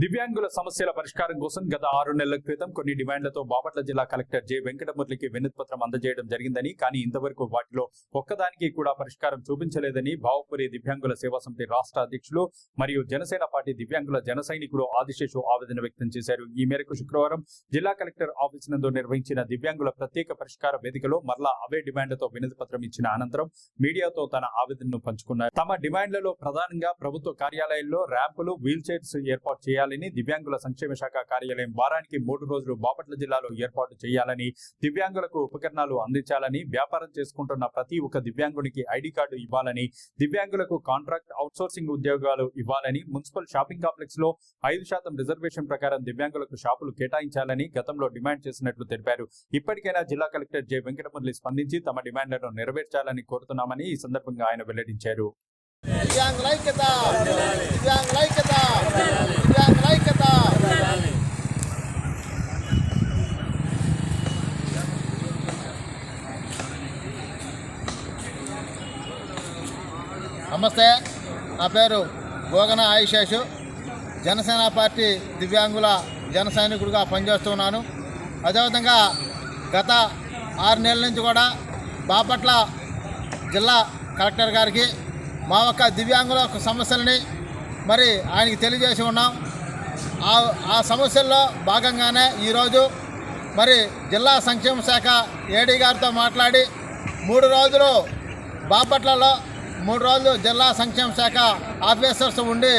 దివ్యాంగుల సమస్యల పరిష్కారం కోసం గత 6 నెలల క్రితం కొన్ని డిమాండ్లతో బాపట్ల జిల్లా కలెక్టర్ జె వెంకటమురళికి వినతి పత్రం అందజేయడం జరిగిందని, కానీ ఇంతవరకు వాటిలో ఒక్కదానికి కూడా పరిష్కారం చూపించలేదని భావపురి దివ్యాంగుల సేవా సమితి రాష్ట్ర అధ్యక్షులు మరియు జనసేన పార్టీ దివ్యాంగుల జన సైనికుడు ఆదిశేషు ఆవేదన వ్యక్తం చేశారు. ఈ మేరకు శుక్రవారం జిల్లా కలెక్టర్ ఆఫీస్ నందు నిర్వహించిన దివ్యాంగుల ప్రత్యేక పరిష్కార వేదికలో మరలా అవే డిమాండ్లతో వినతి పత్రం ఇచ్చిన అనంతరం మీడియాతో తన ఆవేదనను పంచుకున్నారు. తమ డిమాండ్లలో ప్రధానంగా ప్రభుత్వ కార్యాలయాల్లో ర్యాంపులు, వీల్ చైర్స్ ఏర్పాటు చేయాలని, దివ్యాంగుల సంక్షేమ శాఖ కార్యాలయం వారానికి 3 రోజులు బాపట్ల జిల్లాలో ఏర్పాటు చేయాలని, దివ్యాంగులకు ఉపకరణాలు అందించాలని, వ్యాపారం చేసుకుంటున్న ప్రతి ఒక్క దివ్యాంగునికి ఐడి కార్డు ఇవ్వాలని, దివ్యాంగులకు కాంట్రాక్ట్ అవుట్సోర్సింగ్ ఉద్యోగాలు ఇవ్వాలని, మున్సిపల్ షాపింగ్ కాంప్లెక్స్ లో 5% రిజర్వేషన్ ప్రకారం దివ్యాంగులకు షాపులు కేటాయించాలని గతంలో డిమాండ్ చేసినట్లు తెలిపారు. ఇప్పటికైనా జిల్లా కలెక్టర్ జె వెంకటమురళి స్పందించి తమ డిమాండ్లను నెరవేర్చాలని కోరుతున్నామని ఈ సందర్భంగా ఆయన వెల్లడించారు. నమస్తే, నా పేరు గోగన ఆదిశేషు. జనసేన పార్టీ దివ్యాంగుల జన సైనికుడిగా పనిచేస్తున్నాను. అదేవిధంగా గత 6 నెలల నుంచి కూడా బాపట్ల జిల్లా కలెక్టర్ గారికి మా యొక్క దివ్యాంగుల సమస్యలని మరి ఆయనకి తెలియజేసి ఉన్నాం. ఆ సమస్యల్లో భాగంగానే ఈరోజు మరి జిల్లా సంక్షేమ శాఖ ఏడీ గారితో మాట్లాడి 3 రోజులు బాపట్లలో 3 రోజులు జిల్లా సంక్షేమ శాఖ ఆఫీసర్స్ ఉండి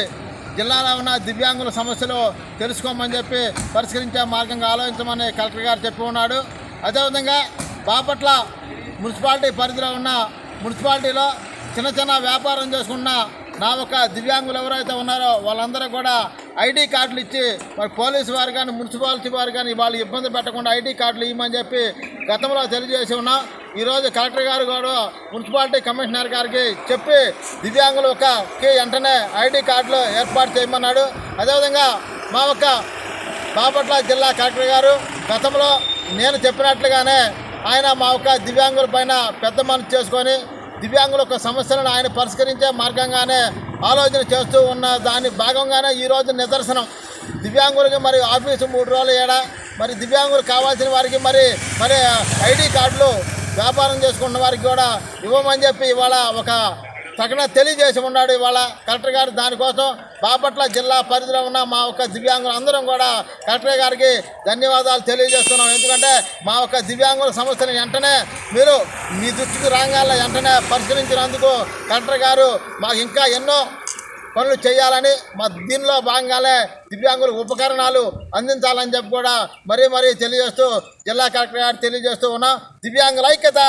జిల్లాలో ఉన్న దివ్యాంగుల సమస్యలు తెలుసుకోమని చెప్పి పరిష్కరించే మార్గంగా ఆలోచించమని కలెక్టర్ గారు చెప్పి ఉన్నాడు. అదేవిధంగా బాపట్ల మున్సిపాలిటీ పరిధిలో ఉన్న మున్సిపాలిటీలో చిన్న వ్యాపారం చేసుకున్న నా ఒక దివ్యాంగులు ఎవరైతే ఉన్నారో వాళ్ళందరూ కూడా ఐడి కార్డులు ఇచ్చి మరి పోలీసు వారు కానీ మున్సిపాలిటీ వారు కానీ వాళ్ళు ఇబ్బంది పెట్టకుండా ఐడి కార్డులు ఇవ్వమని చెప్పి గతంలో తెలియజేసి ఉన్నాం. ఈరోజు కలెక్టర్ గారు కూడా మున్సిపాలిటీ కమిషనర్ గారికి చెప్పి దివ్యాంగులకి వెంటనే ఐడి కార్డులు ఏర్పాటు చేయమన్నాడు. అదేవిధంగా మా ఒక బాపట్ల జిల్లా కలెక్టర్ గారు గతంలో నేను చెప్పినట్లుగానే ఆయన మా ఒక దివ్యాంగుల పైన పెద్ద మనసు చేసుకొని దివ్యాంగుల యొక్క సమస్యలను ఆయన పరిష్కరించే మార్గంగానే ఆలోచన చేస్తూ ఉన్న దాని భాగంగానే ఈరోజు నిదర్శనం. దివ్యాంగులకి మరి ఆఫీసు 3 రోజులు ఏడా మరి దివ్యాంగులు కావాల్సిన వారికి మరి ఐడి కార్డులు వ్యాపారం చేసుకున్న వారికి కూడా ఇవ్వమని చెప్పి ఇవాళ ఒక తగిన తెలియజేసి ఉన్నాడు. ఇవాళ కలెక్టర్ గారు దానికోసం బాపట్ల జిల్లా పరిధిలో ఉన్న మా ఒక్క దివ్యాంగులు అందరం కూడా కలెక్టర్ గారికి ధన్యవాదాలు తెలియజేస్తున్నాం. ఎందుకంటే మా ఒక్క దివ్యాంగుల సమస్యను వెంటనే మీరు మీ దృష్టికి రాగానే వెంటనే పరిష్కరించినందుకు కలెక్టర్ గారు మాకు ఇంకా ఎన్నో పనులు చేయాలని, మా దీనిలో భాగంగానే దివ్యాంగులకు ఉపకరణాలు అందించాలని చెప్పి కూడా మరీ తెలియజేస్తూ జిల్లా కలెక్టర్ గారు తెలియజేస్తూ ఉన్నాం. దివ్యాంగుల ఐక్యత.